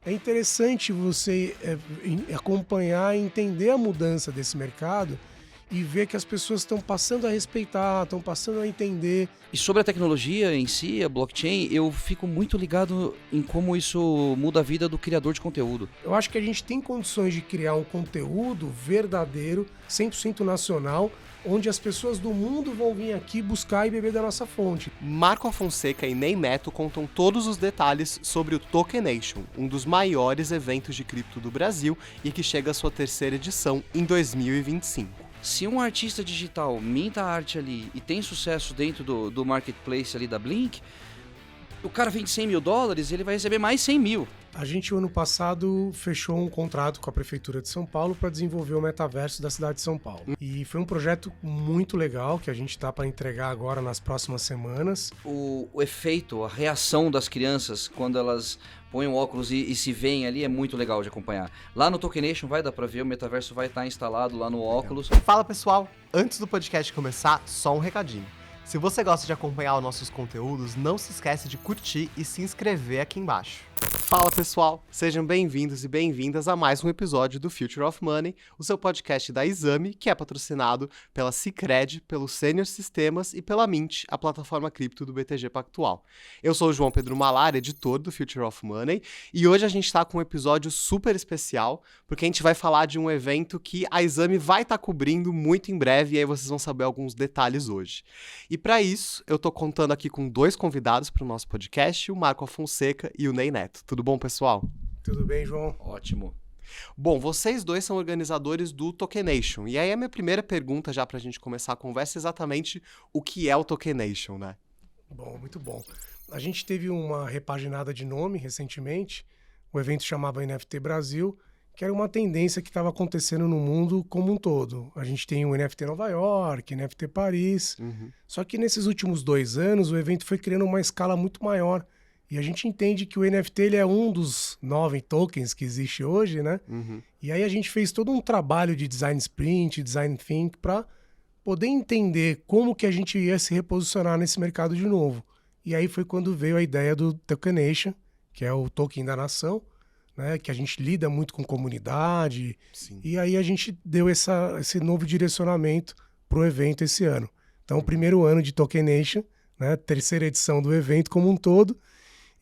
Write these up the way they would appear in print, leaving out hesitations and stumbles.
é interessante você acompanhar e entender a mudança desse mercado e ver que as pessoas estão passando a respeitar, estão passando a entender. E sobre a tecnologia em si, a blockchain, eu fico muito ligado em como isso muda a vida do criador de conteúdo. Eu acho que a gente tem condições de criar um conteúdo verdadeiro, 100% nacional, onde as pessoas do mundo vão vir aqui buscar e beber da nossa fonte. Marco Fonseca e Ney Neto contam todos os detalhes sobre o Tokenation, um dos maiores eventos de cripto do Brasil e que chega à sua 3ª edição em 2025. Se um artista digital minta a arte ali e tem sucesso dentro do marketplace ali da Blink, o cara vende $100 mil, ele vai receber mais 100 mil. A gente, ano passado, fechou um contrato com a Prefeitura de São Paulo para desenvolver o metaverso da cidade de São Paulo. E foi um projeto muito legal que a gente está para entregar agora nas próximas semanas. O efeito, a reação das crianças quando elas põem o óculos e se veem ali é muito legal de acompanhar. Lá no Tokenation vai dar para ver, o metaverso vai estar instalado lá no óculos. Fala pessoal, antes do podcast começar, só um recadinho. Se você gosta de acompanhar os nossos conteúdos, não se esquece de curtir e se inscrever aqui embaixo. Fala pessoal, sejam bem-vindos e bem-vindas a mais um episódio do Future of Money, o seu podcast da Exame, que é patrocinado pela Sicredi, pelo Senior Sistemas e pela Mint, a plataforma cripto do BTG Pactual. Eu sou o João Pedro Malar, editor do Future of Money, e hoje a gente está com um episódio super especial, porque a gente vai falar de um evento que a Exame vai estar cobrindo muito em breve, e aí vocês vão saber alguns detalhes hoje. E para isso, eu tô contando aqui com 2 convidados para o nosso podcast, o Marco Fonseca e o Ney Neto. Tudo bom, pessoal? Tudo bem, João? Ótimo. Bom, vocês dois são organizadores do Tokenation. E aí a minha primeira pergunta, já pra gente começar a conversa, é exatamente o que é o Tokenation, né? Bom, muito bom. A gente teve uma repaginada de nome recentemente. O evento chamava NFT Brasil, que era uma tendência que estava acontecendo no mundo como um todo. A gente tem o NFT Nova York, NFT Paris. Só que nesses últimos 2 anos, o evento foi criando uma escala muito maior. E a gente entende que o NFT ele é um dos 9 tokens que existe hoje, né? E aí a gente fez todo um trabalho de design sprint, design think, para poder entender como que a gente ia se reposicionar nesse mercado de novo. E aí foi quando veio a ideia do Tokenation, que é o token da nação, né? Que a gente lida muito com comunidade. Sim. E aí a gente deu esse novo direcionamento para o evento esse ano. Então, o primeiro ano de Tokenation, né? 3ª edição do evento como um todo.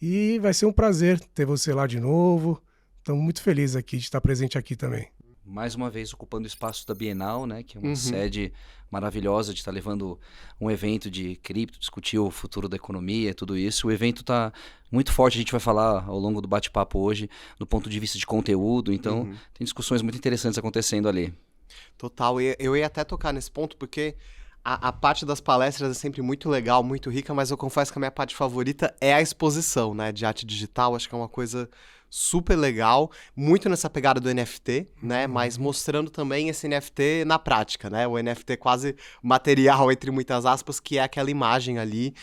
E vai ser um prazer ter você lá de novo. Estamos muito felizes aqui de estar presente aqui também. Mais uma vez ocupando o espaço da Bienal, né, que é uma sede maravilhosa de estar levando um evento de cripto, discutir o futuro da economia, tudo isso. O evento está muito forte, a gente vai falar ao longo do bate-papo hoje, do ponto de vista de conteúdo, então tem discussões muito interessantes acontecendo ali. Total, eu ia até tocar nesse ponto, porque a parte das palestras é sempre muito legal, muito rica, mas eu confesso que a minha parte favorita é a exposição, né, de arte digital. Acho que é uma coisa super legal, muito nessa pegada do NFT, né, mas mostrando também esse NFT na prática, né, o NFT quase material, entre muitas aspas, que é aquela imagem ali.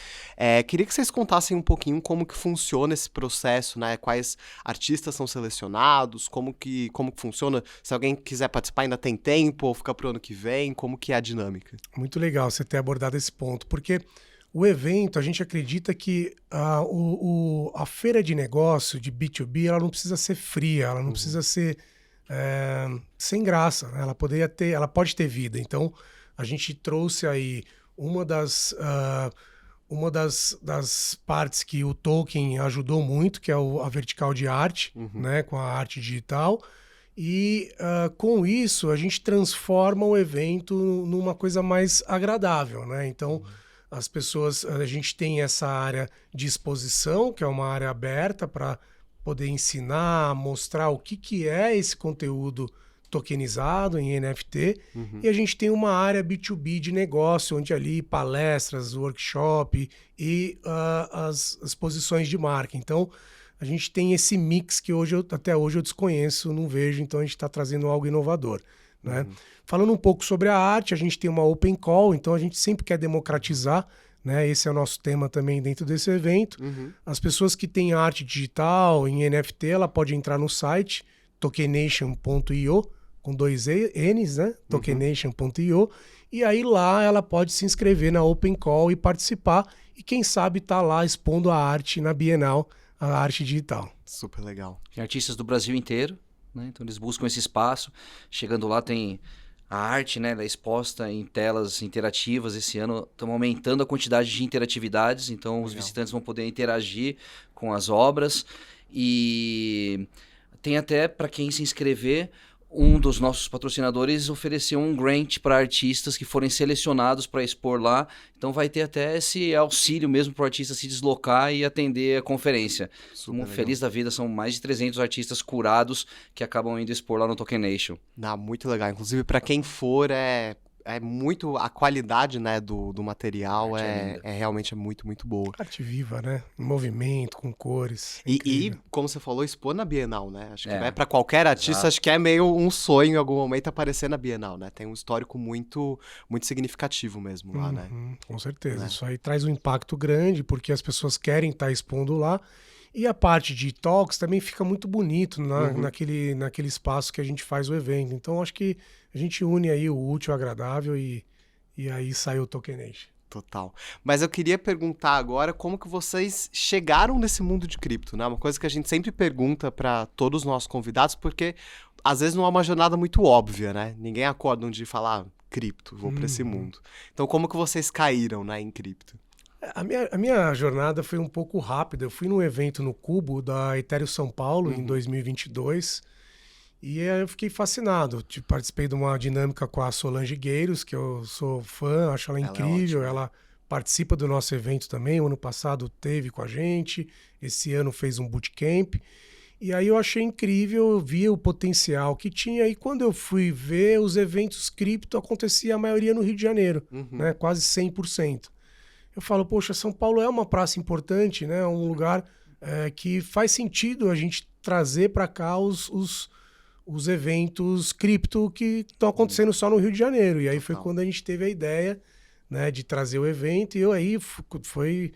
Queria que vocês contassem um pouquinho como que funciona esse processo, né, quais artistas são selecionados, como que funciona, se alguém quiser participar ainda tem tempo, ou fica pro ano que vem, como que é a dinâmica? Muito legal você ter abordado esse ponto, porque o evento, a gente acredita que a feira de negócio, de B2B, ela não precisa ser fria, ela não precisa ser sem graça, né? Ela pode ter vida. Então, a gente trouxe aí uma das partes que o token ajudou muito, que é a vertical de arte, né? Com a arte digital. E com isso, a gente transforma o evento numa coisa mais agradável, né? Então, as pessoas, a gente tem essa área de exposição, que é uma área aberta para poder ensinar, mostrar o que é esse conteúdo tokenizado em NFT. E a gente tem uma área B2B de negócio, onde ali palestras, workshop e as exposições de marca. Então, a gente tem esse mix que até hoje eu desconheço, não vejo, então a gente está trazendo algo inovador, né? Falando um pouco sobre a arte, a gente tem uma open call, então a gente sempre quer democratizar, né? Esse é o nosso tema também dentro desse evento. As pessoas que têm arte digital em NFT, ela pode entrar no site tokenation.io, com 2 N's, né? Tokenation.io, e aí lá ela pode se inscrever na open call e participar, e quem sabe tá lá expondo a arte na Bienal a arte digital. Super legal. Tem artistas do Brasil inteiro, né? Então eles buscam esse espaço. Chegando lá tem a arte, né? Ela é exposta em telas interativas. Esse ano estamos aumentando a quantidade de interatividades, então os visitantes vão poder interagir com as obras. E tem até, para quem se inscrever, um dos nossos patrocinadores ofereceu um grant para artistas que forem selecionados para expor lá. Então vai ter até esse auxílio mesmo para o artista se deslocar e atender a conferência. Feliz da vida, são mais de 300 artistas curados que acabam indo expor lá no Token Nation. Muito legal. Inclusive, para quem for, é muito... A qualidade, né, do material realmente muito, muito boa. Arte viva, né? Em movimento, com cores. E, como você falou, expor na Bienal, né? Acho que para qualquer artista, acho que é meio um sonho em algum momento aparecer na Bienal, né? Tem um histórico muito, muito significativo mesmo lá, né? Com certeza. Isso aí traz um impacto grande, porque as pessoas querem estar expondo lá. E a parte de talks também fica muito bonito naquele espaço que a gente faz o evento. Então, acho que a gente une aí o útil ao agradável e aí sai o Token Nation. Total. Mas eu queria perguntar agora como que vocês chegaram nesse mundo de cripto, né? Uma coisa que a gente sempre pergunta para todos os nossos convidados, porque às vezes não é uma jornada muito óbvia, né? Ninguém acorda um dia e fala, cripto, vou para esse mundo. Então, como que vocês caíram, né, em cripto? A minha jornada foi um pouco rápida. Eu fui num evento no Cubo da Ethereum São Paulo em 2022 e aí eu fiquei fascinado. Participei de uma dinâmica com a Solange Gueiros, que eu sou fã, acho ela incrível. Ela participa do nosso evento também. O ano passado teve com a gente, esse ano fez um bootcamp. E aí eu achei incrível, eu via o potencial que tinha. E quando eu fui ver, os eventos cripto acontecia a maioria no Rio de Janeiro, né? Quase 100%. Eu falo, poxa, São Paulo é uma praça importante, né? Um lugar que faz sentido a gente trazer para cá os eventos cripto que estão acontecendo só no Rio de Janeiro. E aí foi quando a gente teve a ideia, né, de trazer o evento. E aí foi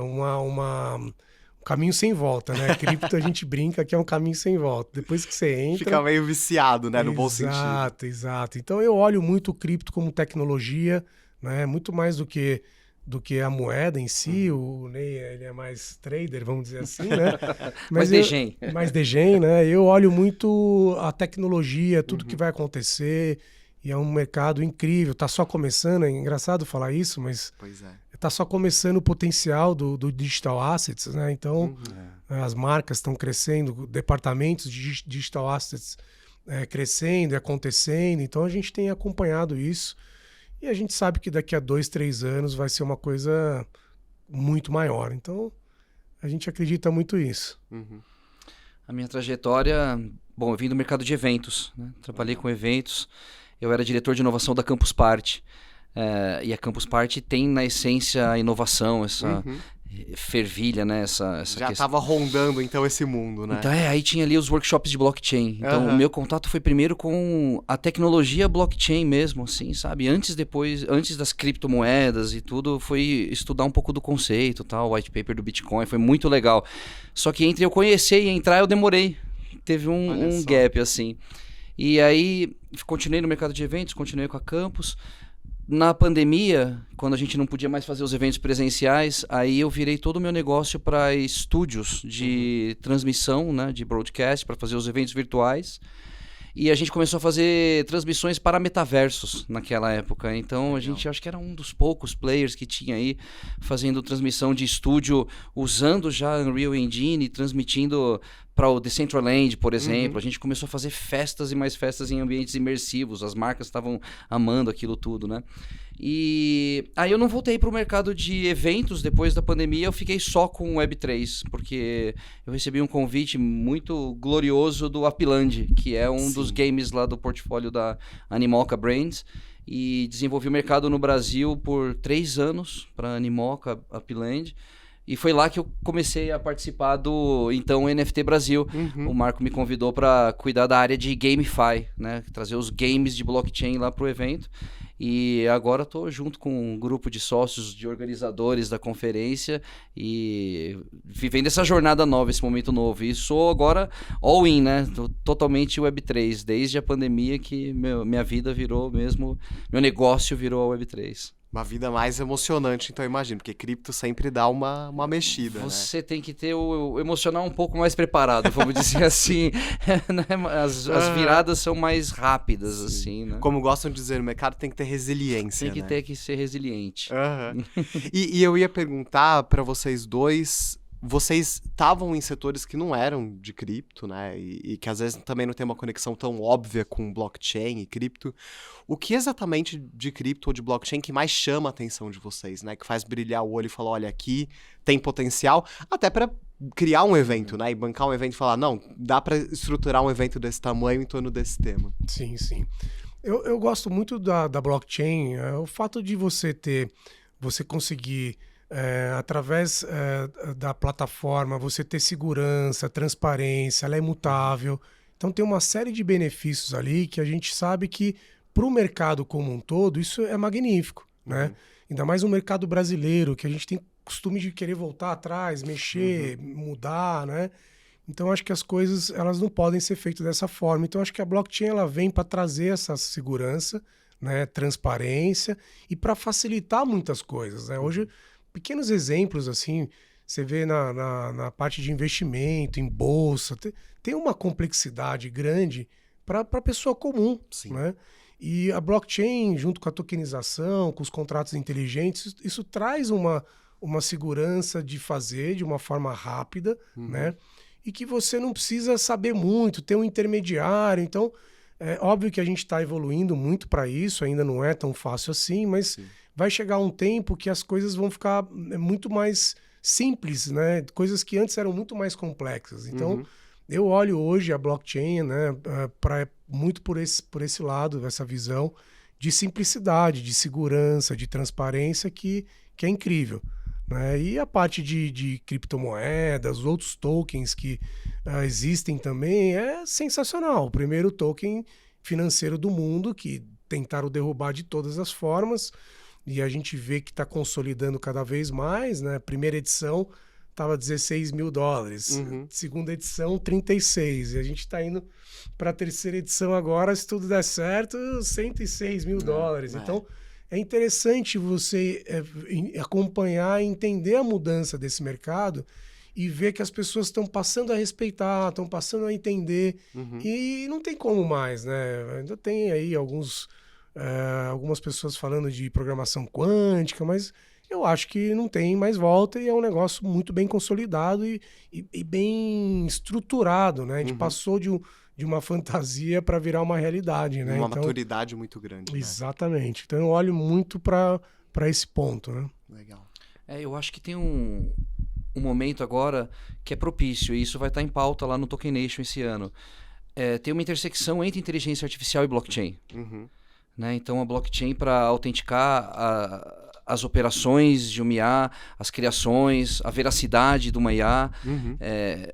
um caminho sem volta, né? Cripto a gente brinca que é um caminho sem volta. Depois que você entra... Fica meio viciado, né? No bom sentido. Exato. Então eu olho muito o cripto como tecnologia, né? Muito mais do que a moeda em si. O Ney, ele é mais trader, vamos dizer assim, né? Mais degen. Mais degen, né? Eu olho muito a tecnologia, tudo que vai acontecer, e é um mercado incrível. Tá só começando, é engraçado falar isso, mas tá só começando o potencial do digital assets, né? Então, as marcas estão crescendo, departamentos de digital assets crescendo e acontecendo, então a gente tem acompanhado isso. E a gente sabe que daqui a 2, 3 anos vai ser uma coisa muito maior. Então, a gente acredita muito nisso. A minha trajetória... Bom, eu vim do mercado de eventos, né? Trabalhei com eventos. Eu era diretor de inovação da Campus Party. E a Campus Party tem, na essência, a inovação, essa fervilha, né? Essa já estava rondando, então, esse mundo, né? Então, aí tinha ali os workshops de blockchain. Então, o meu contato foi primeiro com a tecnologia blockchain mesmo, assim, sabe? Antes das criptomoedas e tudo, foi estudar um pouco do conceito, tal, o white paper do Bitcoin, foi muito legal. Só que entre eu conhecer e entrar, eu demorei. Teve um gap, assim. E aí, continuei no mercado de eventos, continuei com a Campus. Na pandemia, quando a gente não podia mais fazer os eventos presenciais, aí eu virei todo o meu negócio para estúdios de transmissão, né, de broadcast, para fazer os eventos virtuais. E a gente começou a fazer transmissões para metaversos naquela época. Então, a gente acho que era um dos poucos players que tinha aí fazendo transmissão de estúdio, usando já Unreal Engine, transmitindo para o Decentraland, por exemplo. A gente começou a fazer festas e mais festas em ambientes imersivos. As marcas estavam amando aquilo tudo, né? E aí eu não voltei para o mercado de eventos depois da pandemia, eu fiquei só com Web3, porque eu recebi um convite muito glorioso do Upland, que é um dos games lá do portfólio da Animoca Brands, e desenvolvi o mercado no Brasil por 3 anos para Animoca, Upland. E foi lá que eu comecei a participar do, então, NFT Brasil. O Marco me convidou para cuidar da área de GameFi, né? Trazer os games de blockchain lá para o evento. E agora estou junto com um grupo de sócios, de organizadores da conferência e vivendo essa jornada nova, esse momento novo. E sou agora all-in, né? Tô totalmente Web3, desde a pandemia que minha vida virou mesmo, meu negócio virou a Web3. Uma vida mais emocionante, então eu imagino, porque cripto sempre dá uma mexida, Você tem que ter o emocional um pouco mais preparado, vamos dizer assim. Né? As viradas são mais rápidas, Sim. assim, né? Como gostam de dizer no mercado, tem que ter resiliência, Tem que ter que ser resiliente. E eu ia perguntar para vocês dois, vocês estavam em setores que não eram de cripto, né? E que às vezes também não tem uma conexão tão óbvia com blockchain e cripto. O que exatamente de cripto ou de blockchain que mais chama a atenção de vocês, né? Que faz brilhar o olho e falar, olha, aqui tem potencial, até para criar um evento, né? E bancar um evento e falar, não, dá para estruturar um evento desse tamanho em torno desse tema. Sim, sim. Eu gosto muito da blockchain, o fato de você conseguir, através da plataforma, você ter segurança, transparência, ela é imutável. Então tem uma série de benefícios ali que a gente sabe que para o mercado como um todo, isso é magnífico, né? Ainda mais no mercado brasileiro, que a gente tem costume de querer voltar atrás, mexer, mudar, né? Então, acho que as coisas elas não podem ser feitas dessa forma. Então, acho que a blockchain ela vem para trazer essa segurança, né, transparência e para facilitar muitas coisas, né? Hoje, pequenos exemplos, assim, você vê na parte de investimento, em bolsa, tem uma complexidade grande para a pessoa comum, né? E a blockchain, junto com a tokenização, com os contratos inteligentes, isso traz uma segurança de fazer de uma forma rápida, né? E que você não precisa saber muito, ter um intermediário. Então, é óbvio que a gente está evoluindo muito para isso, ainda não é tão fácil assim, mas vai chegar um tempo que as coisas vão ficar muito mais simples, né? Coisas que antes eram muito mais complexas. Então, eu olho hoje a blockchain, né, muito por esse lado, essa visão de simplicidade, de segurança, de transparência que é incrível. Né? E a parte de criptomoedas, outros tokens que existem também, é sensacional. O primeiro token financeiro do mundo que tentaram derrubar de todas as formas e a gente vê que está consolidando cada vez mais. Né? Primeira edição estava $16 mil, segunda edição 36, e a gente está indo para a terceira edição agora, se tudo der certo, $106 mil. Então, é interessante você acompanhar e entender a mudança desse mercado e ver que as pessoas estão passando a respeitar, estão passando a entender, e não tem como mais, né? Ainda tem aí algumas pessoas falando de programação quântica, mas eu acho que não tem mais volta e é um negócio muito bem consolidado e bem estruturado, né? A gente passou de uma fantasia para virar uma realidade, né? Uma maturidade muito grande. Exatamente. Né? Então eu olho muito para esse ponto, né? Legal. Eu acho que tem um momento agora que é propício, e isso vai estar em pauta lá no Token Nation esse ano. Tem uma intersecção entre inteligência artificial e blockchain. Né? Então a blockchain para autenticar as operações de uma IA, as criações, a veracidade de uma IA,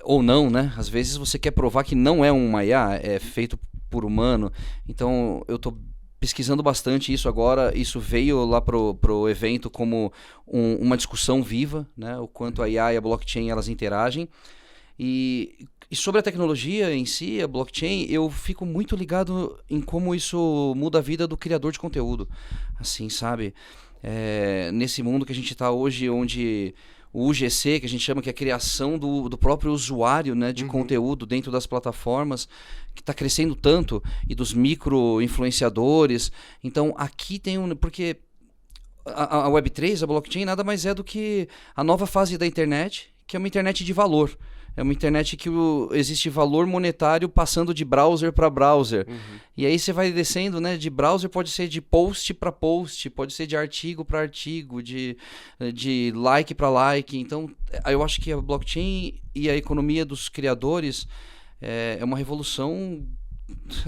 ou não, né? Às vezes você quer provar que não é uma IA, é feito por humano. Então eu estou pesquisando bastante isso agora. Isso veio lá pro evento como uma discussão viva, né? O quanto a IA e a blockchain elas interagem. E sobre a tecnologia em si, a blockchain, eu fico muito ligado em como isso muda a vida do criador de conteúdo. Assim, sabe? Nesse mundo que a gente está hoje, onde o UGC, que a gente chama que é a criação do próprio usuário, né, de conteúdo dentro das plataformas, que está crescendo tanto, e dos micro-influenciadores. Então, aqui tem porque a Web3, a blockchain, nada mais é do que a nova fase da internet, que é uma internet de valor. É uma internet que existe valor monetário passando de browser para browser. E aí você vai descendo, né? De browser pode ser de post para post, pode ser de artigo para artigo, de like para like. Então, eu acho que a blockchain e a economia dos criadores é uma revolução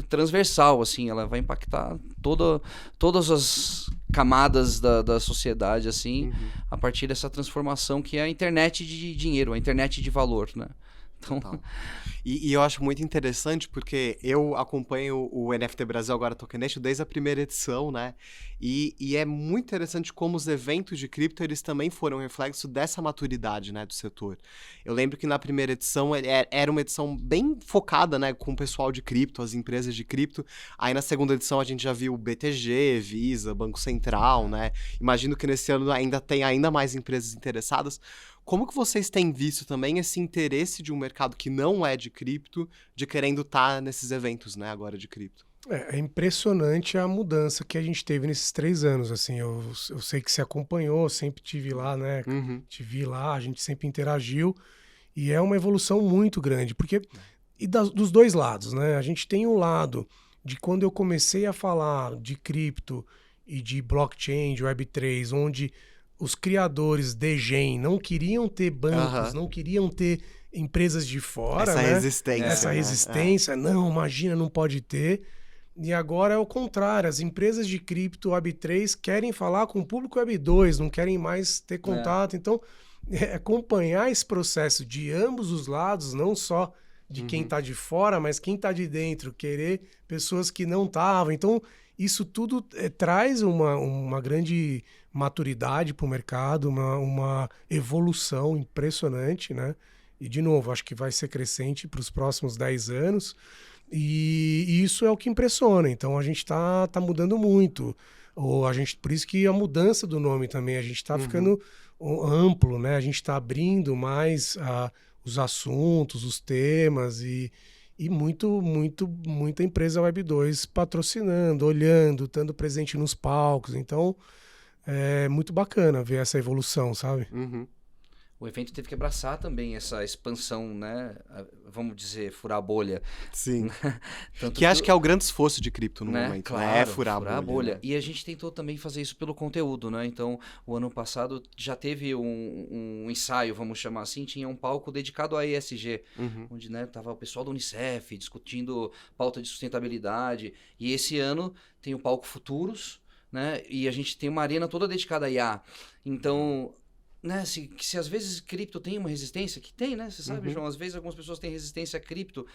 transversal, assim. Ela vai impactar todas as camadas da sociedade, assim, a partir dessa transformação que é a internet de dinheiro, a internet de valor, né? Então... E eu acho muito interessante porque eu acompanho o NFT Brasil Agora Tokenation desde a primeira edição, né? E é muito interessante como os eventos de cripto, eles também foram reflexo dessa maturidade, né, do setor. Eu lembro que na primeira edição era uma edição bem focada, né, com o pessoal de cripto, as empresas de cripto. Aí na segunda edição a gente já viu BTG, Visa, Banco Central, né? Imagino que nesse ano ainda tem ainda mais empresas interessadas. Como que vocês têm visto também esse interesse de um mercado que não é de cripto, de querendo estar nesses eventos, né, agora de cripto? É impressionante a mudança que a gente teve nesses 3 anos, assim, eu sei que você acompanhou, sempre tive lá, né, te vi lá, a gente sempre interagiu, e é uma evolução muito grande, porque, dos dois lados, né, a gente tem um lado de quando eu comecei a falar de cripto e de blockchain, de Web3, onde os criadores de Gen não queriam ter bancos, não queriam ter empresas de fora, essa né? resistência. Essa resistência, não, imagina, não pode ter. E agora é o contrário, as empresas de cripto Web3 querem falar com o público Web2, não querem mais ter contato. Então, acompanhar esse processo de ambos os lados, não só de quem está de fora, mas quem está de dentro, querer pessoas que não estavam. Então, isso tudo traz uma grande maturidade para o mercado, uma evolução impressionante, né? E, de novo, acho que vai ser crescente para os próximos 10 anos. E isso é o que impressiona. Então, a gente está mudando muito. Por isso que a mudança do nome também, a gente está ficando amplo, né? A gente está abrindo mais os assuntos, os temas e muita empresa Web2 patrocinando, olhando, estando presente nos palcos. Então, é muito bacana ver essa evolução, sabe? O evento teve que abraçar também essa expansão, né? Vamos dizer, furar a bolha. Sim. Que acho que é o grande esforço de cripto no momento, claro, né? É furar a bolha. Né? E a gente tentou também fazer isso pelo conteúdo, né? Então, o ano passado já teve um ensaio, vamos chamar assim, tinha um palco dedicado à ESG, onde, né, tava o pessoal da Unicef discutindo pauta de sustentabilidade. E esse ano tem o palco Futuros, né? E a gente tem uma arena toda dedicada a IA. Então... né, se às vezes cripto tem uma resistência, que tem, né? Você sabe, João, às vezes algumas pessoas têm resistência a cripto,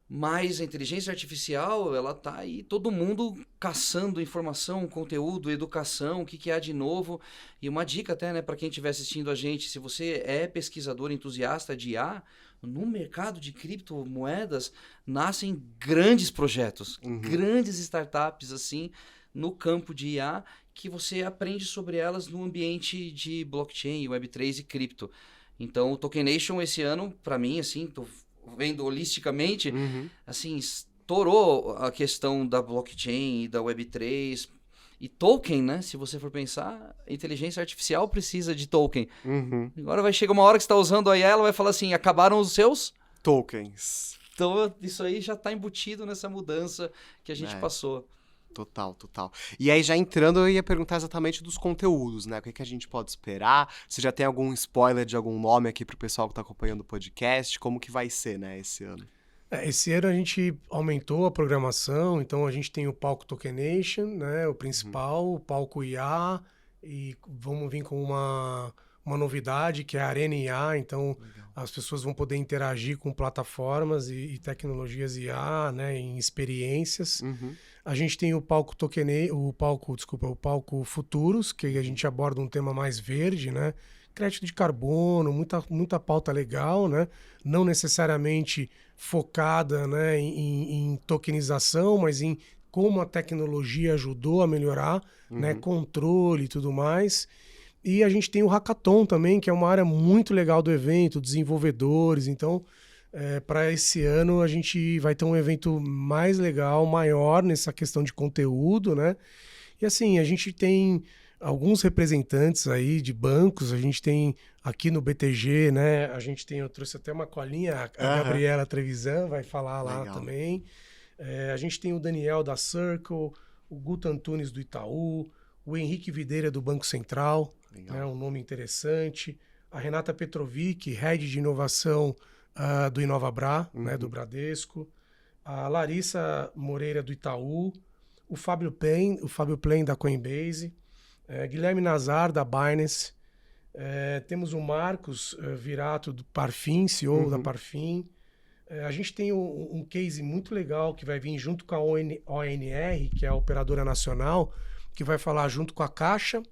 mas a inteligência artificial, ela tá aí, todo mundo caçando informação, conteúdo, educação, o que há de novo. E uma dica até, né, para quem estiver assistindo a gente, se você é pesquisador, entusiasta de IA, no mercado de criptomoedas nascem grandes projetos, grandes startups, assim, no campo de IA, que você aprende sobre elas no ambiente de blockchain, Web3 e cripto. Então, o Tokenation esse ano, para mim, assim, tô vendo holisticamente, assim, estourou a questão da blockchain e da Web3 e token, né? Se você for pensar, inteligência artificial precisa de token. Agora vai chegar uma hora que você está usando a IA, ela vai falar assim, acabaram os seus tokens. Então, isso aí já está embutido nessa mudança que a gente passou. Total. E aí, já entrando, eu ia perguntar exatamente dos conteúdos, né? O que a gente pode esperar? Se já tem algum spoiler de algum nome aqui pro pessoal que tá acompanhando o podcast? Como que vai ser, né, esse ano? Esse ano a gente aumentou a programação, então a gente tem o palco Tokenation, né, o principal, o palco IA, e vamos vir com uma novidade que é a Arena IA, então as pessoas vão poder interagir com plataformas e tecnologias IA, né, em experiências. A gente tem o palco o palco Futuros, que a gente aborda um tema mais verde, né? Crédito de carbono, muita pauta legal, né? Não necessariamente focada, né, em tokenização, mas em como a tecnologia ajudou a melhorar, né, controle e tudo mais. E a gente tem o Hackathon também, que é uma área muito legal do evento, desenvolvedores. Então, para esse ano, a gente vai ter um evento mais legal, maior nessa questão de conteúdo, né? E assim, a gente tem alguns representantes aí de bancos, a gente tem aqui no BTG, né? Eu trouxe até uma colinha, a Gabriela Trevisan vai falar lá também. A gente tem o Daniel da Circle, o Guto Antunes do Itaú, o Henrique Videira do Banco Central, né? Um nome interessante. A Renata Petrovic, Head de Inovação do Inovabra, né, do Bradesco, a Larissa Moreira do Itaú, o Fábio Plain da Coinbase, Guilherme Nazar da Binance, Temos o Marcos Virato do Parfin, CEO da Parfin. A gente tem um case muito legal que vai vir junto com a ONR, que é a Operadora Nacional, que vai falar junto com a Caixa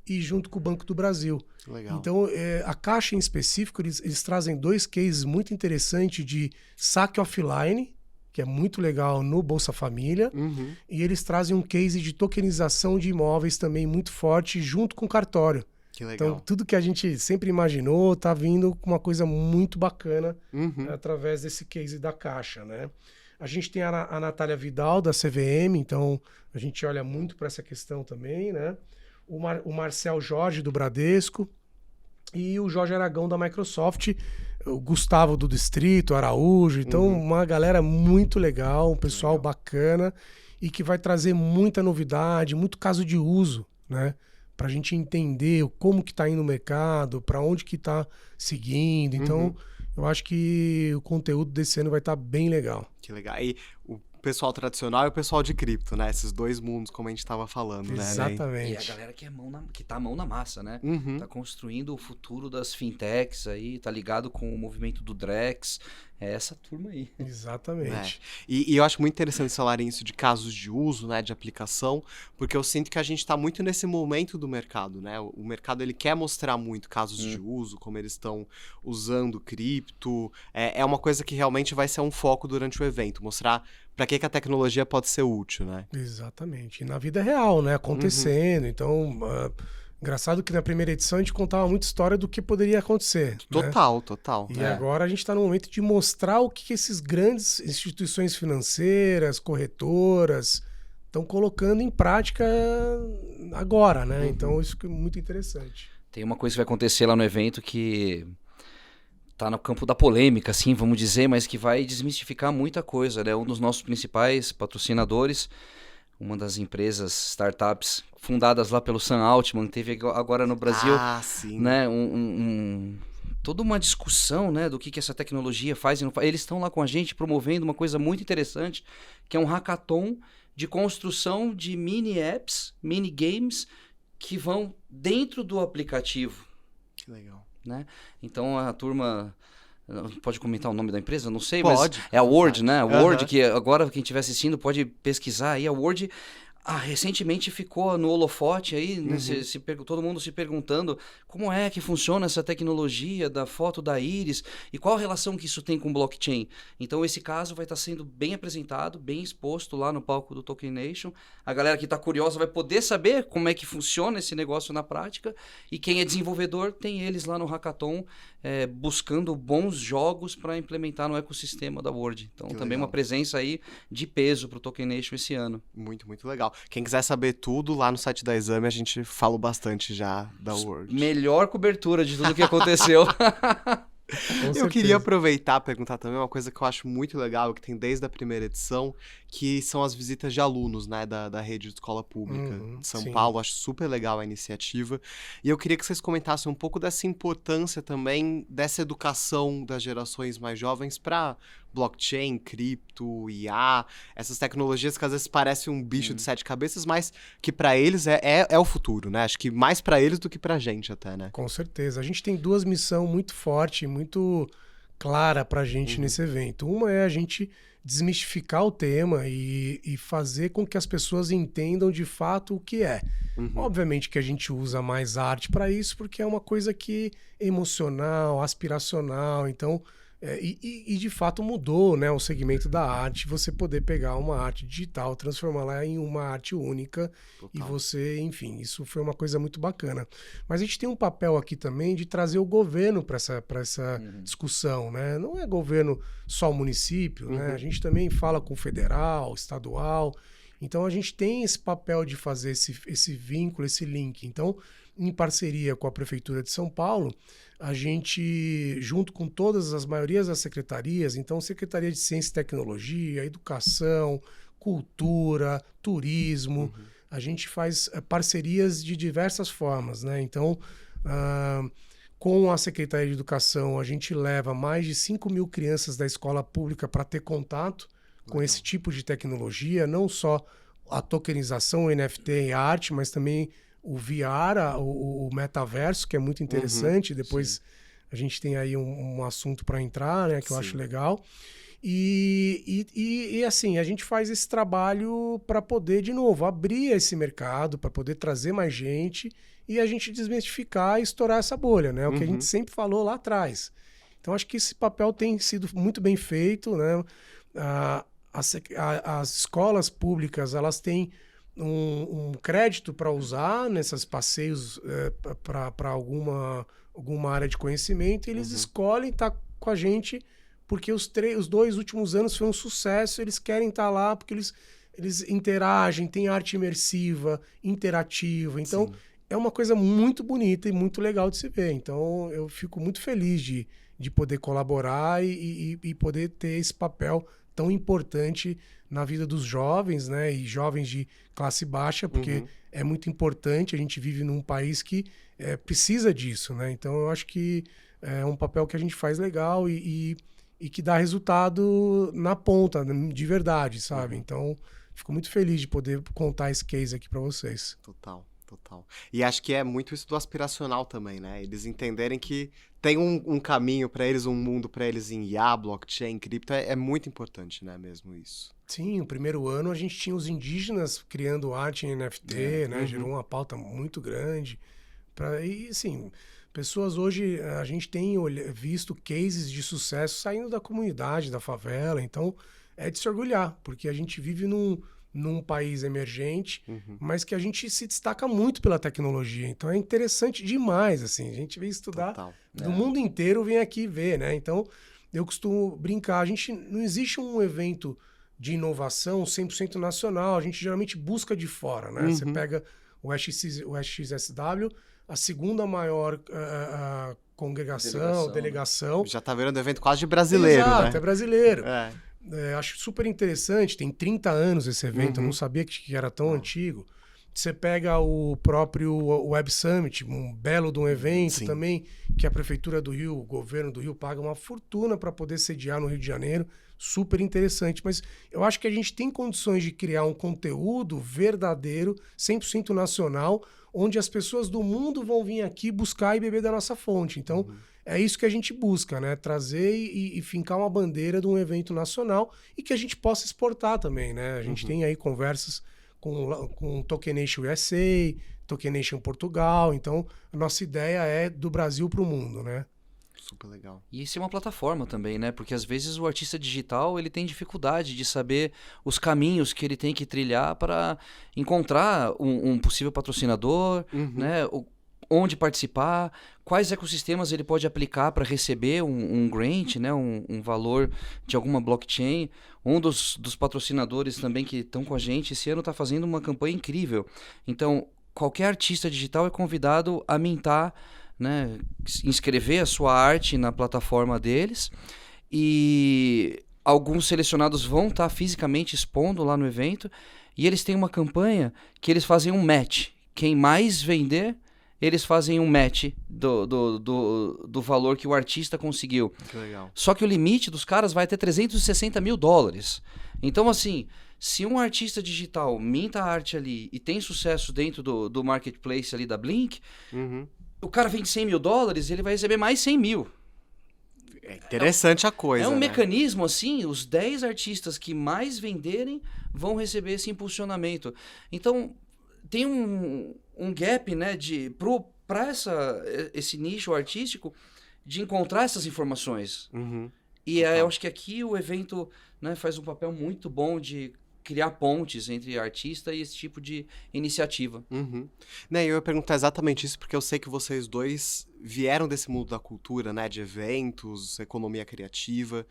e junto com o Banco do Brasil. Legal. Então, a Caixa em específico, eles trazem 2 cases muito interessantes de saque offline, que é muito legal no Bolsa Família, e eles trazem um case de tokenização de imóveis também muito forte junto com o cartório. Que legal. Então, tudo que a gente sempre imaginou tá vindo com uma coisa muito bacana através desse case da Caixa, né? A gente tem a Natália Vidal, da CVM, então a gente olha muito para essa questão também, né? O Marcel Jorge, do Bradesco, e o Jorge Aragão, da Microsoft, o Gustavo, do Distrito, Araújo. Então, uma galera muito legal, um pessoal bacana e que vai trazer muita novidade, muito caso de uso, né? Para a gente entender como que está indo o mercado, para onde que está seguindo. Então, eu acho que o conteúdo desse ano vai estar bem legal. Que legal. E o pessoal tradicional e o pessoal de cripto, né? Esses 2 mundos, como a gente estava falando, né? Exatamente. E a galera que tá a mão na massa, né? Tá construindo o futuro das fintechs aí, tá ligado com o movimento do Drex. É essa turma aí. Exatamente. E eu acho muito interessante falarem isso de casos de uso, né, de aplicação, porque eu sinto que a gente está muito nesse momento do mercado, né? O mercado ele quer mostrar muito casos de uso, como eles estão usando cripto. É uma coisa que realmente vai ser um foco durante o evento, mostrar para que a tecnologia pode ser útil, né? Exatamente. E na vida real, né? Acontecendo. Então, engraçado que na primeira edição a gente contava muita história do que poderia acontecer. Total, né? total. E agora a gente está no momento de mostrar o que esses grandes instituições financeiras, corretoras, estão colocando em prática agora, né? Então isso é muito interessante. Tem uma coisa que vai acontecer lá no evento que tá no campo da polêmica, assim, vamos dizer, mas que vai desmistificar muita coisa, né? Um dos nossos principais patrocinadores, uma das empresas, startups, fundadas lá pelo Sam Altman, teve agora no Brasil, né, toda uma discussão, né, do que essa tecnologia faz e não faz. Eles estão lá com a gente promovendo uma coisa muito interessante, que é um hackathon de construção de mini apps, mini games, que vão dentro do aplicativo. Que legal. Né? Então a turma... Pode comentar o nome da empresa? Não sei, pode, mas é a Word, né? A Word, que agora quem estiver assistindo pode pesquisar aí. A Word recentemente ficou no holofote aí, né? Todo mundo se perguntando como é que funciona essa tecnologia da foto da íris e qual a relação que isso tem com blockchain. Então esse caso vai estar sendo bem apresentado, bem exposto lá no palco do Token Nation. A galera que está curiosa vai poder saber como é que funciona esse negócio na prática, e quem é desenvolvedor tem eles lá no Hackathon buscando bons jogos para implementar no ecossistema da Word. Então também uma presença aí de peso para o Token Nation esse ano. Muito, muito legal. Quem quiser saber tudo, lá no site da Exame a gente fala bastante já da Word. Melhor cobertura de tudo que aconteceu. Eu queria aproveitar e perguntar também uma coisa que eu acho muito legal, que tem desde a primeira edição, que são as visitas de alunos, né, da rede de escola pública de São Paulo. Acho super legal a iniciativa. E eu queria que vocês comentassem um pouco dessa importância também, dessa educação das gerações mais jovens para blockchain, cripto, IA, essas tecnologias que às vezes parecem um bicho de 7 cabeças, mas que para eles é o futuro, né? Acho que mais para eles do que pra gente até, né? Com certeza. A gente tem 2 missões muito fortes, muito clara pra gente nesse evento. Uma é a gente desmistificar o tema e fazer com que as pessoas entendam de fato o que é. Obviamente que a gente usa mais arte para isso, porque é uma coisa que é emocional, aspiracional, então... E de fato mudou, né, o segmento da arte, você poder pegar uma arte digital, transformá-la em uma arte única. Total. E você, enfim, isso foi uma coisa muito bacana. Mas a gente tem um papel aqui também de trazer o governo para essa discussão, né? Não é governo só o município, né? A gente também fala com o federal, estadual. Então a gente tem esse papel de fazer esse vínculo, esse link. Então, em parceria com a Prefeitura de São Paulo, a gente, junto com maiorias das secretarias, então Secretaria de Ciência e Tecnologia, Educação, Cultura, Turismo, a gente faz parcerias de diversas formas, né? Então, com a Secretaria de Educação, a gente leva mais de 5.000 crianças da escola pública para ter contato com esse tipo de tecnologia, não só a tokenização, o NFT e a arte, mas também o VR, o metaverso, que é muito interessante. Depois a gente tem aí um assunto para entrar, né, que eu acho legal. E assim, a gente faz esse trabalho para poder, de novo, abrir esse mercado, para poder trazer mais gente e a gente desmistificar e estourar essa bolha, né? O que a gente sempre falou lá atrás. Então, acho que esse papel tem sido muito bem feito, né? As escolas públicas, elas têm um crédito para usar nesses passeios para alguma área de conhecimento e eles escolhem estar com a gente porque os 2 últimos anos foi um sucesso, eles querem estar lá porque eles interagem, tem arte imersiva, interativa. Então, é uma coisa muito bonita e muito legal de se ver. Então, eu fico muito feliz de poder colaborar e poder ter esse papel tão importante na vida dos jovens, né? E jovens de classe baixa, porque é muito importante. A gente vive num país que precisa disso, né? Então, eu acho que é um papel que a gente faz legal e que dá resultado na ponta, de verdade, sabe? Então, fico muito feliz de poder contar esse case aqui para vocês. Total. E acho que é muito isso do aspiracional também, né? Eles entenderem que tem um caminho para eles, um mundo para eles em IA, blockchain, cripto, é muito importante, né? Mesmo isso. Sim, o primeiro ano a gente tinha os indígenas criando arte em NFT, né? Gerou uma pauta muito grande. E, assim, pessoas hoje, a gente tem visto cases de sucesso saindo da comunidade, da favela. Então, é de se orgulhar, porque a gente vive num país emergente, mas que a gente se destaca muito pela tecnologia. Então, é interessante demais, assim. A gente vem estudar do mundo inteiro, vem aqui ver, né? Então, eu costumo brincar. Não existe um evento de inovação 100% nacional. A gente geralmente busca de fora, né? Você pega o SXSW, a segunda maior delegação. Já tá virando evento quase de brasileiro, Exato, né? é brasileiro. Acho super interessante, tem 30 anos esse evento, eu não sabia que era tão antigo. Você pega o próprio Web Summit, um belo de um evento também, que a Prefeitura do Rio, o governo do Rio paga uma fortuna para poder sediar no Rio de Janeiro, super interessante. Mas eu acho que a gente tem condições de criar um conteúdo verdadeiro, 100% nacional, onde as pessoas do mundo vão vir aqui buscar e beber da nossa fonte. Então, é isso que a gente busca, né? Trazer e fincar uma bandeira de um evento nacional e que a gente possa exportar também, né? A gente tem aí conversas com Tokenation USA, Tokenation Portugal. Então, a nossa ideia é do Brasil para o mundo, né? Super legal. E isso é uma plataforma também, né? Porque às vezes o artista digital ele tem dificuldade de saber os caminhos que ele tem que trilhar para encontrar um possível patrocinador, né? Onde participar, quais ecossistemas ele pode aplicar para receber um grant, né? um valor de alguma blockchain. Um dos patrocinadores também que estão com a gente esse ano está fazendo uma campanha incrível. Então, qualquer artista digital é convidado a mintar, né, inscrever a sua arte na plataforma deles e alguns selecionados vão estar fisicamente expondo lá no evento e eles têm uma campanha que eles fazem um match. Quem mais vender, eles fazem um match do valor que o artista conseguiu. Que legal. Só que o limite dos caras vai até $360 mil. Então, assim, se um artista digital minta a arte ali e tem sucesso dentro do marketplace ali da Blink, o cara vende $100 mil, ele vai receber mais 100 mil. É interessante a coisa, É um né? mecanismo assim, os 10 artistas que mais venderem vão receber esse impulsionamento. Então, tem um gap, né, para esse nicho artístico de encontrar essas informações. E eu acho que aqui o evento, né, faz um papel muito bom de criar pontes entre artista e esse tipo de iniciativa. Né, eu ia perguntar exatamente isso, porque eu sei que vocês dois vieram desse mundo da cultura, né, de eventos, economia criativa.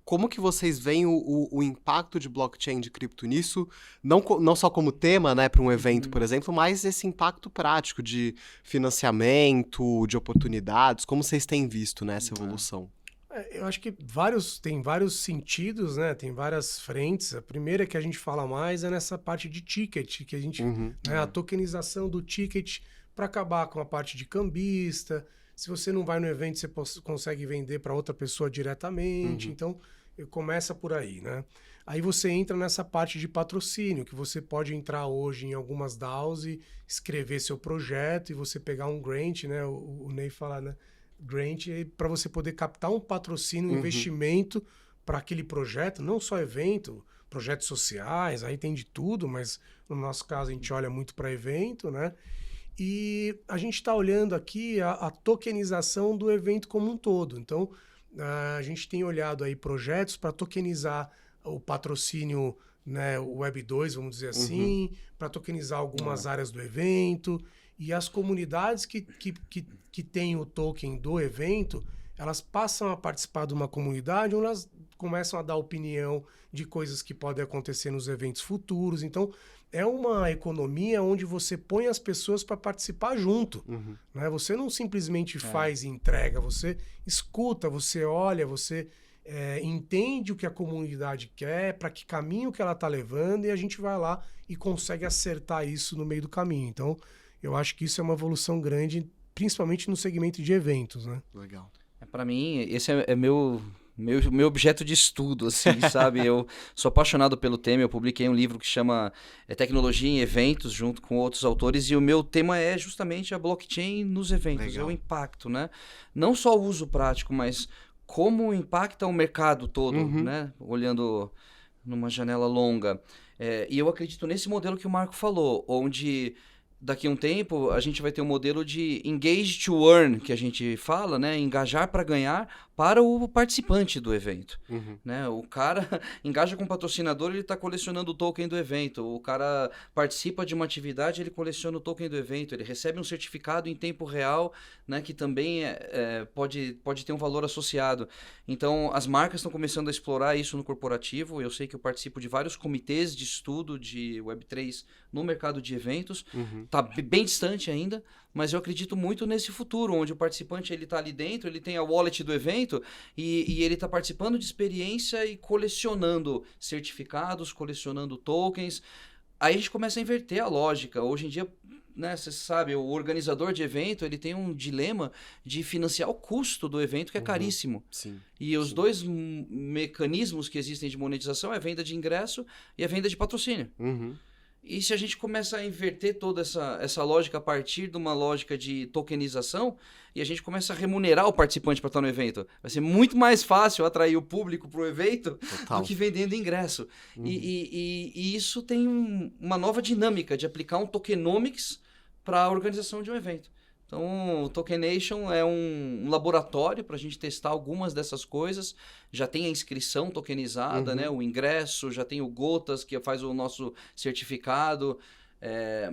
Como que vocês veem o impacto de blockchain, de cripto nisso, não só como tema, né, para um evento, por exemplo, mas esse impacto prático de financiamento, de oportunidades, como vocês têm visto, né, essa evolução? Eu acho que tem vários sentidos, né? Tem várias frentes. A primeira que a gente fala mais é nessa parte de ticket, que a gente, né, a tokenização do ticket para acabar com a parte de cambista. Se você não vai no evento, você consegue vender para outra pessoa diretamente. Então, começa por aí, né? Aí você entra nessa parte de patrocínio, que você pode entrar hoje em algumas DAOs e escrever seu projeto e você pegar um grant, né? O Ney fala, né? Grant para você poder captar um patrocínio, um investimento para aquele projeto, não só evento, projetos sociais, aí tem de tudo, mas no nosso caso a gente olha muito para evento, né? E a gente está olhando aqui a tokenização do evento como um todo. Então, a gente tem olhado aí projetos para tokenizar o patrocínio, né, o Web 2, vamos dizer assim, para tokenizar algumas áreas do evento. E as comunidades que têm o token do evento, elas passam a participar de uma comunidade onde elas começam a dar opinião de coisas que podem acontecer nos eventos futuros. Então, é uma economia onde você põe as pessoas para participar junto. Né? Você não simplesmente faz e entrega, você escuta, você olha, você entende o que a comunidade quer, para que caminho que ela está levando, e a gente vai lá e consegue acertar isso no meio do caminho. Então, eu acho que isso é uma evolução grande, principalmente no segmento de eventos, né? Legal. Para mim, esse é meu objeto de estudo, assim, sabe? Eu sou apaixonado pelo tema, eu publiquei um livro que chama Tecnologia em Eventos, junto com outros autores, e o meu tema é justamente a blockchain nos eventos, é o impacto, né? Não só o uso prático, mas como impacta o mercado todo, né? Olhando numa janela longa. E eu acredito nesse modelo que o Marco falou, onde daqui a um tempo a gente vai ter um modelo de engage to earn, que a gente fala, né? Engajar para ganhar para o participante do evento. Né? O cara engaja com o patrocinador, ele está colecionando o token do evento. O cara participa de uma atividade, ele coleciona o token do evento. Ele recebe um certificado em tempo real, né? Que também pode ter um valor associado. Então, as marcas estão começando a explorar isso no corporativo. Eu sei que eu participo de vários comitês de estudo de Web3 no mercado de eventos. Está bem distante ainda, mas eu acredito muito nesse futuro, onde o participante está ali dentro, ele tem a wallet do evento e ele está participando de experiência e colecionando certificados, colecionando tokens. Aí a gente começa a inverter a lógica. Hoje em dia, né, você sabe, o organizador de evento ele tem um dilema de financiar o custo do evento, que é caríssimo. Sim. E os dois mecanismos que existem de monetização é a venda de ingresso e a venda de patrocínio. E se a gente começa a inverter toda essa lógica a partir de uma lógica de tokenização, e a gente começa a remunerar o participante para estar no evento, vai ser muito mais fácil atrair o público para o evento do que vendendo ingresso. E isso tem uma nova dinâmica de aplicar um tokenomics para a organização de um evento. Então, o Tokenation é um laboratório para a gente testar algumas dessas coisas. Já tem a inscrição tokenizada, né? O ingresso, já tem o Gotas, que faz o nosso certificado.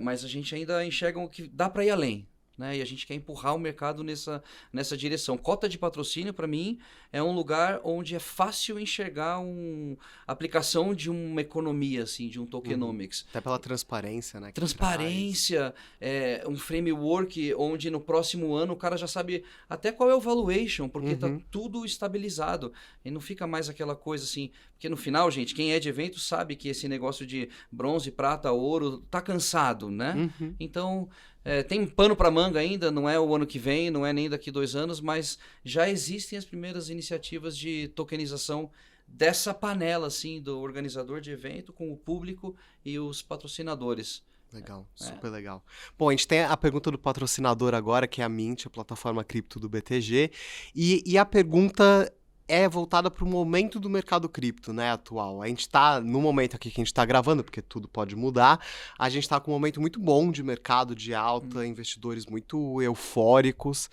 Mas a gente ainda enxerga que dá para ir além. Né? E a gente quer empurrar o mercado nessa direção. Cota de patrocínio, para mim, é um lugar onde é fácil enxergar a aplicação de uma economia, assim, de um tokenomics. Até pela transparência, né? Transparência, um framework onde no próximo ano o cara já sabe até qual é o valuation, porque tá tudo estabilizado. E não fica mais aquela coisa assim... Porque no final, gente, quem é de evento sabe que esse negócio de bronze, prata, ouro, tá cansado, né? Então... tem pano para manga ainda, não é o ano que vem, não é nem daqui 2 anos, mas já existem as primeiras iniciativas de tokenização dessa panela, assim, do organizador de evento com o público e os patrocinadores. Legal, super legal. Bom, a gente tem a pergunta do patrocinador agora, que é a Mint, a plataforma cripto do BTG, e a pergunta é voltada para o momento do mercado cripto, né, atual. A gente está, no momento aqui que a gente está gravando, porque tudo pode mudar, a gente está com um momento muito bom de mercado, de alta, investidores muito eufóricos.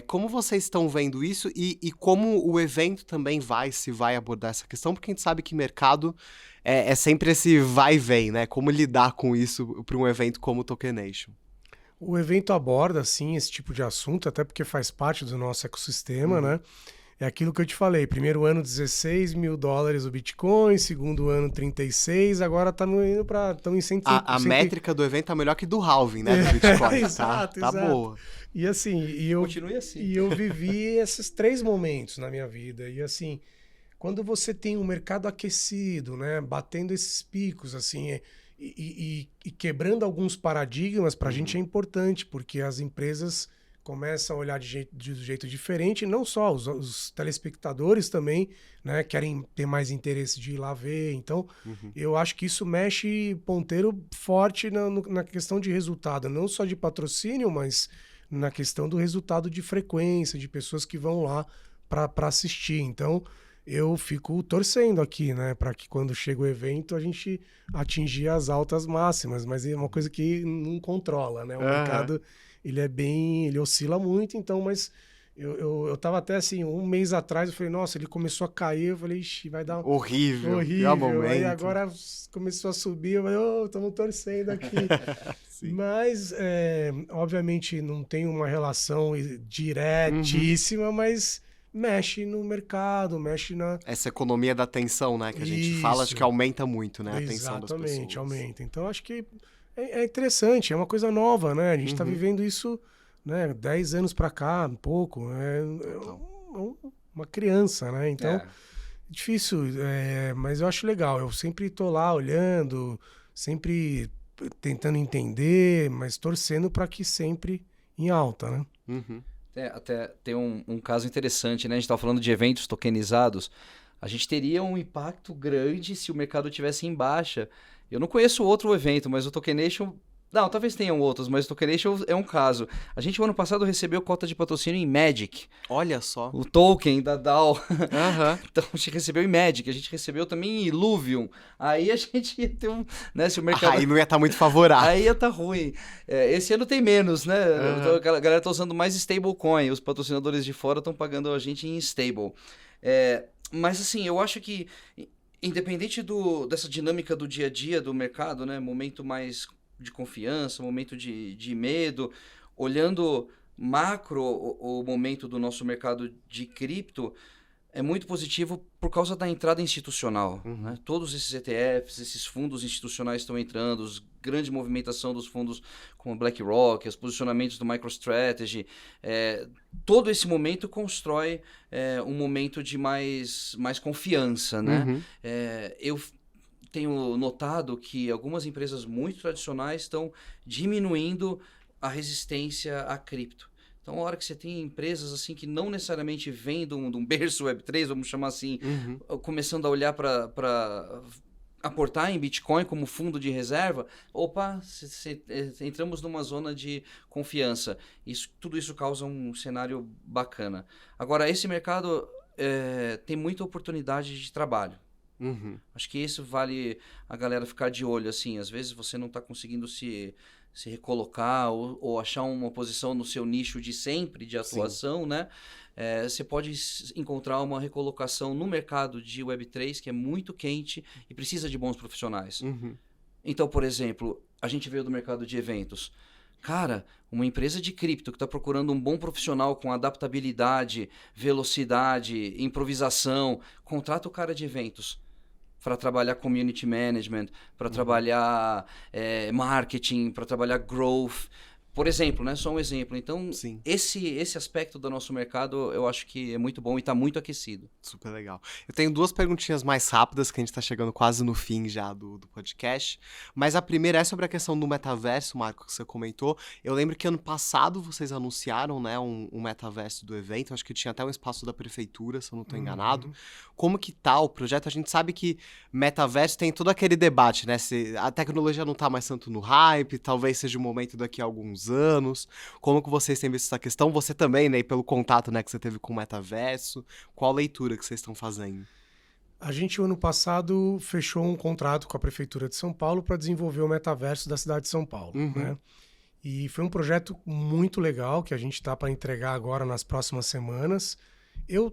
Como vocês estão vendo isso e como o evento também vai abordar essa questão? Porque a gente sabe que mercado é sempre esse vai e vem, né? Como lidar com isso para um evento como o Tokenation? O evento aborda, sim, esse tipo de assunto, até porque faz parte do nosso ecossistema, né? É aquilo que eu te falei, primeiro ano $16 mil o Bitcoin, segundo ano 36, agora estamos indo para... Estamos em 105. A métrica do evento tá melhor que do halving, né, do Bitcoin. Exato, tá boa. E assim, continue assim. E eu vivi esses 3 momentos na minha vida. E assim, quando você tem um mercado aquecido, né, batendo esses picos, assim, e quebrando alguns paradigmas, para a gente é importante, porque as empresas começam a olhar de jeito diferente, não só os telespectadores também, né, querem ter mais interesse de ir lá ver. Então, eu acho que isso mexe ponteiro forte na questão de resultado, não só de patrocínio, mas na questão do resultado de frequência, de pessoas que vão lá para assistir. Então, eu fico torcendo aqui, né, para que quando chega o evento a gente atingir as altas máximas, mas é uma coisa que não controla, né? O mercado, ele oscila muito, então, mas eu tava até assim, um mês atrás, eu falei, nossa, ele começou a cair, eu falei, ixi, vai dar horrível. Aí agora começou a subir, eu falei, estamos torcendo aqui. Mas, obviamente, não tem uma relação diretíssima, mas mexe no mercado, mexe na... Essa economia da atenção, né, que a gente fala, acho que aumenta muito, né, a atenção das pessoas. Exatamente, aumenta. Então, acho que é interessante, é uma coisa nova, né? A gente está vivendo isso, né, 10 anos para cá, um pouco. É uma criança, né? Então, é difícil, mas eu acho legal. Eu sempre tô lá olhando, sempre tentando entender, mas torcendo para que sempre em alta, né? Até tem um caso interessante, né? A gente estava falando de eventos tokenizados. A gente teria um impacto grande se o mercado tivesse em baixa. Eu não conheço outro evento, mas o Tokenation... Não, talvez tenham outros, mas o Tokenation é um caso. A gente, no ano passado, recebeu cota de patrocínio em Magic. Olha só. O token da DAO. Então, a gente recebeu em Magic. A gente recebeu também em Illuvium. Aí a gente ia ter um... Né, se o mercado... Aí não ia estar muito favorável. Aí ia estar ruim. Esse ano tem menos, né? A galera está usando mais stablecoin. Os patrocinadores de fora estão pagando a gente em stable. Mas, assim, eu acho que, independente dessa dinâmica do dia a dia do mercado, né? Momento mais de confiança, momento de medo, olhando macro o momento do nosso mercado de cripto, é muito positivo por causa da entrada institucional. Né? Todos esses ETFs, esses fundos institucionais estão entrando, grande movimentação dos fundos como BlackRock, os posicionamentos do MicroStrategy. Todo esse momento constrói um momento de mais confiança. Né? Eu tenho notado que algumas empresas muito tradicionais estão diminuindo a resistência à cripto. Então, a hora que você tem empresas assim que não necessariamente vêm de um berço Web3, vamos chamar assim, começando a olhar para aportar em Bitcoin como fundo de reserva, entramos numa zona de confiança. Tudo isso causa um cenário bacana. Agora, esse mercado tem muita oportunidade de trabalho. Acho que isso vale a galera ficar de olho, assim. Às vezes você não está conseguindo se recolocar ou achar uma posição no seu nicho de sempre, de atuação, né? Você pode encontrar uma recolocação no mercado de Web3 que é muito quente e precisa de bons profissionais. Então, por exemplo, a gente veio do mercado de eventos. Cara, uma empresa de cripto que está procurando um bom profissional com adaptabilidade, velocidade, improvisação, contrata o cara de eventos para trabalhar community management, para trabalhar marketing, para trabalhar growth. Por exemplo, né? Só um exemplo. Então, esse aspecto do nosso mercado eu acho que é muito bom e está muito aquecido. Super legal. Eu tenho 2 perguntinhas mais rápidas, que a gente está chegando quase no fim já do podcast. Mas a primeira é sobre a questão do metaverso, Marco, que você comentou. Eu lembro que ano passado vocês anunciaram, né, um metaverso do evento. Acho que tinha até um espaço da prefeitura, se eu não estou enganado. Como que tá o projeto? A gente sabe que metaverso tem todo aquele debate, né? Se a tecnologia não está mais tanto no hype, talvez seja o momento daqui a alguns anos. Como que vocês têm visto essa questão? Você também, né, pelo contato, né, que você teve com o metaverso. Qual a leitura que vocês estão fazendo? A gente, ano passado, fechou um contrato com a Prefeitura de São Paulo para desenvolver o metaverso da cidade de São Paulo. Né? E foi um projeto muito legal que a gente está para entregar agora nas próximas semanas. Eu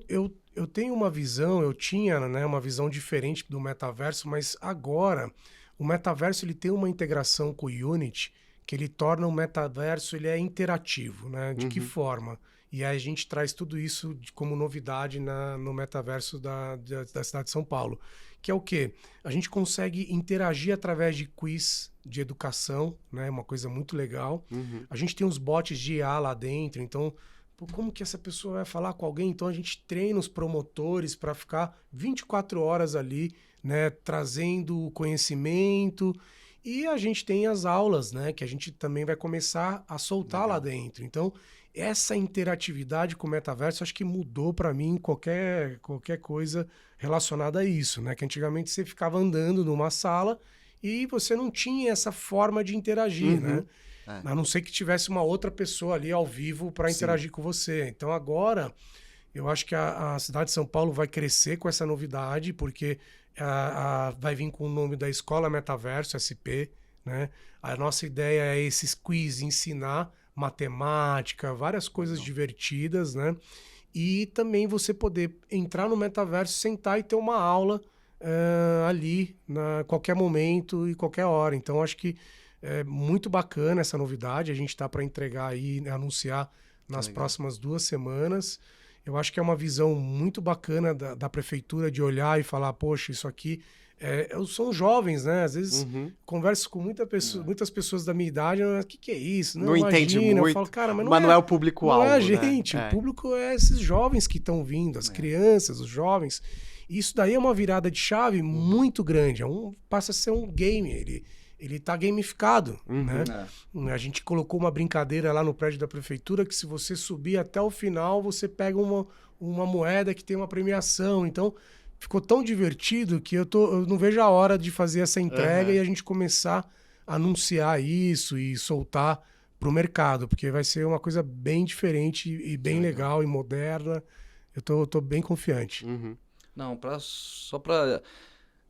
tenho uma visão, eu tinha, né, uma visão diferente do metaverso, mas agora o metaverso ele tem uma integração com o Unity que ele torna o metaverso ele é interativo, né? De que forma? E aí a gente traz tudo isso como novidade no metaverso da cidade de São Paulo. Que é o quê? A gente consegue interagir através de quiz de educação, né? Uma coisa muito legal. A gente tem os bots de IA lá dentro, então como que essa pessoa vai falar com alguém? Então a gente treina os promotores para ficar 24 horas ali, né? Trazendo conhecimento. E a gente tem as aulas, né? Que a gente também vai começar a soltar lá dentro. Então, essa interatividade com o metaverso acho que mudou para mim qualquer coisa relacionada a isso, né? Que antigamente você ficava andando numa sala e você não tinha essa forma de interagir, né? A não ser que tivesse uma outra pessoa ali ao vivo para interagir com você. Então agora, eu acho que a cidade de São Paulo vai crescer com essa novidade, porque vai vir com o nome da Escola Metaverso, SP, né? A nossa ideia é esses quiz, ensinar matemática, várias coisas divertidas, né? E também você poder entrar no metaverso, sentar e ter uma aula ali, qualquer momento e qualquer hora. Então, acho que é muito bacana essa novidade. A gente está para entregar aí, anunciar nas próximas 2 semanas. Eu acho que é uma visão muito bacana da prefeitura de olhar e falar, poxa, isso aqui... são jovens, né? Às vezes converso com muitas pessoas da minha idade, o que é isso? Não entende muito. Eu falo, cara, mas não é o público-alvo, não é a né? gente, o público é esses jovens que estão vindo, as crianças, os jovens. E isso daí é uma virada de chave muito grande. Passa a ser um game, ele tá gamificado, né? A gente colocou uma brincadeira lá no prédio da prefeitura que se você subir até o final, você pega uma moeda que tem uma premiação. Então, ficou tão divertido que eu não vejo a hora de fazer essa entrega e a gente começar a anunciar isso e soltar pro mercado, porque vai ser uma coisa bem diferente e bem legal e moderna. Eu tô bem confiante. Não, só para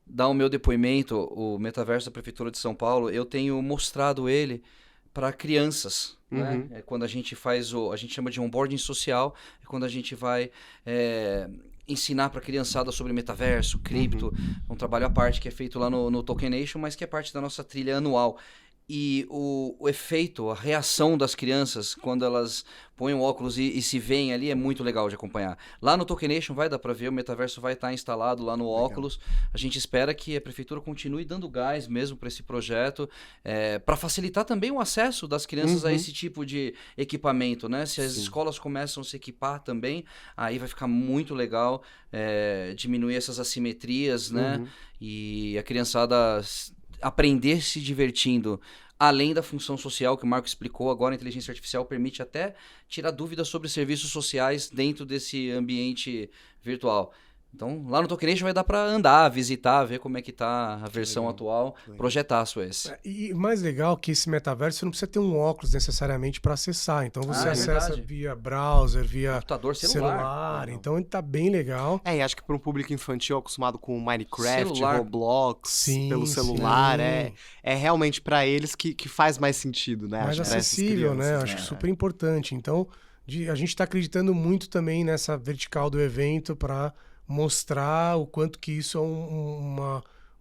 dar o meu depoimento, o metaverso da Prefeitura de São Paulo, eu tenho mostrado ele para crianças, né? É quando a gente faz a gente chama de onboarding social, é quando a gente vai ensinar para a criançada sobre metaverso, cripto, um trabalho à parte que é feito lá no Tokenation, mas que é parte da nossa trilha anual. E o efeito, a reação das crianças quando elas põem o óculos e se veem ali é muito legal de acompanhar. Lá no Tokenation vai dar para ver, o metaverso vai estar instalado lá no óculos. A gente espera que a prefeitura continue dando gás mesmo para esse projeto, para facilitar também o acesso das crianças a esse tipo de equipamento, né? Se as escolas começam a se equipar também, aí vai ficar muito legal, diminuir essas assimetrias, né? E a criançada aprender se divertindo, além da função social que o Marco explicou, agora a inteligência artificial permite até tirar dúvidas sobre serviços sociais dentro desse ambiente virtual. Então, lá no Tokenation vai dar para andar, visitar, ver como é que tá a versão atual, projetaço esse. E mais legal que esse metaverso, você não precisa ter um óculos necessariamente para acessar. Então, você acessa via browser, via computador, celular. Então, ele tá bem legal. E acho que para um público infantil acostumado com Minecraft, Roblox, pelo celular, é realmente para eles que faz mais sentido, né? Mais acessível, né? Acho que super importante. Então, a gente está acreditando muito também nessa vertical do evento para mostrar o quanto que isso é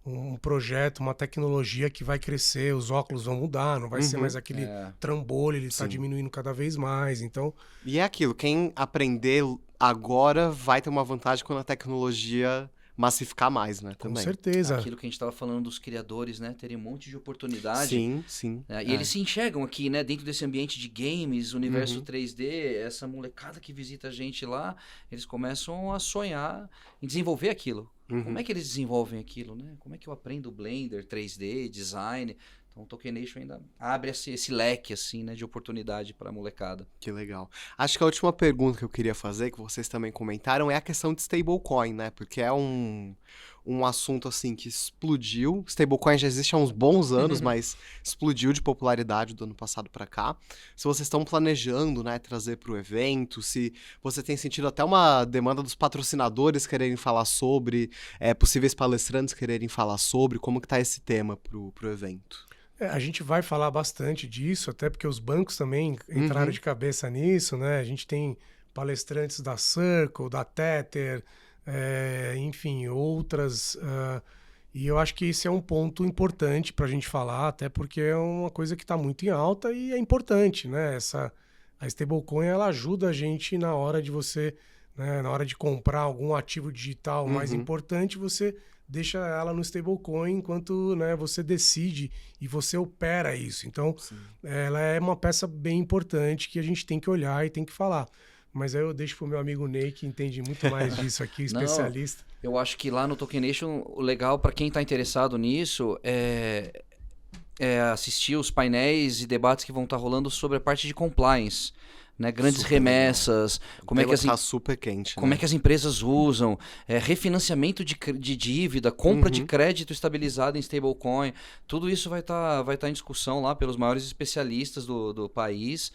um projeto, uma tecnologia que vai crescer, os óculos vão mudar, não vai ser mais aquele trambolho, ele está diminuindo cada vez mais, então... E é aquilo, quem aprender agora vai ter uma vantagem quando a tecnologia massificar mais, né? Com certeza. Aquilo que a gente estava falando dos criadores, né? Terem um monte de oportunidade. Sim. E eles se enxergam aqui, né? Dentro desse ambiente de games, universo 3D, essa molecada que visita a gente lá, eles começam a sonhar em desenvolver aquilo. Como é que eles desenvolvem aquilo, né? Como é que eu aprendo o Blender, 3D, design? Então o Tokenation ainda abre esse leque assim, né, de oportunidade para a molecada. Que legal. Acho que a última pergunta que eu queria fazer, que vocês também comentaram, é a questão de stablecoin, né? Porque é um assunto assim que explodiu. Stablecoin já existe há uns bons anos, mas explodiu de popularidade do ano passado para cá. Se vocês estão planejando, né, trazer para o evento, se você tem sentido até uma demanda dos patrocinadores quererem falar sobre, possíveis palestrantes quererem falar sobre, como que tá esse tema pro evento? A gente vai falar bastante disso, até porque os bancos também entraram de cabeça nisso, né? A gente tem palestrantes da Circle, da Tether, enfim, outras. E eu acho que esse é um ponto importante para a gente falar, até porque é uma coisa que está muito em alta e é importante, né? A stablecoin, ela ajuda a gente na hora de você, né, na hora de comprar algum ativo digital mais importante, você deixa ela no stablecoin enquanto, né, você decide e você opera isso. Então, ela é uma peça bem importante que a gente tem que olhar e tem que falar. Mas aí eu deixo pro meu amigo Ney, que entende muito mais disso aqui, especialista. Não, eu acho que lá no Tokenation, o legal para quem está interessado nisso é assistir os painéis e debates que vão estar rolando sobre a parte de compliance, né? Grandes Super remessas, como é que tá super quente, como é que as empresas usam, refinanciamento de dívida, compra de crédito estabilizado em stablecoin, tudo isso vai tá em discussão lá pelos maiores especialistas do país.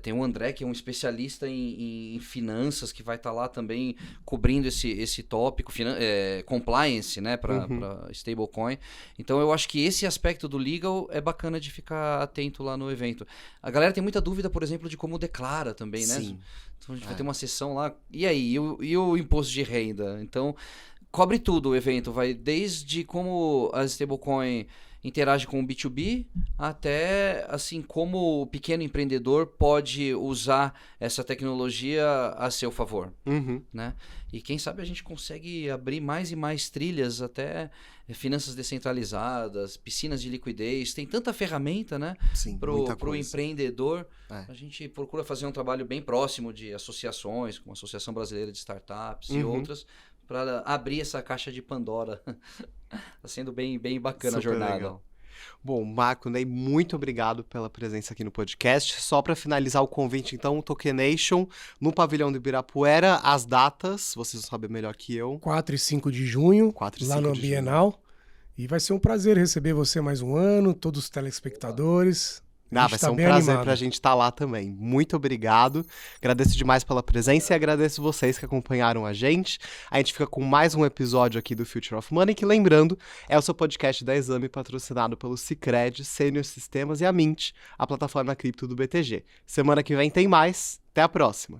Tem o André, que é um especialista em finanças, que vai estar lá também cobrindo esse tópico, compliance, né, para stablecoin. Então eu acho que esse aspecto do legal é bacana de ficar atento lá no evento. A galera tem muita dúvida, por exemplo, de como declara também, né? Sim. Então a gente vai ter uma sessão lá. E aí? E o imposto de renda? Então, cobre tudo o evento. Vai desde como a stablecoin interage com o B2B, até assim como o pequeno empreendedor pode usar essa tecnologia a seu favor, né? E quem sabe a gente consegue abrir mais e mais trilhas, até finanças descentralizadas, piscinas de liquidez, tem tanta ferramenta, né? Sim, pro empreendedor. A gente procura fazer um trabalho bem próximo de associações, como a Associação Brasileira de Startups e outras, para abrir essa caixa de Pandora. Tá sendo bem bacana Super a jornada. Legal. Bom, Marco, Ney, muito obrigado pela presença aqui no podcast. Só para finalizar o convite, então, o Tokenation no pavilhão do Ibirapuera, as datas, vocês sabem melhor que eu. 4 e 5 de junho, 4 e lá 5 no de Bienal. E vai ser um prazer receber você mais um ano, todos os telespectadores. Vai ser um prazer pra gente estar lá também. Muito obrigado. Agradeço demais pela presença e agradeço vocês que acompanharam a gente. A gente fica com mais um episódio aqui do Future of Money, que, lembrando, é o seu podcast da Exame, patrocinado pelo Sicredi, Senior Sistemas e a Mint, a plataforma cripto do BTG. Semana que vem tem mais. Até a próxima.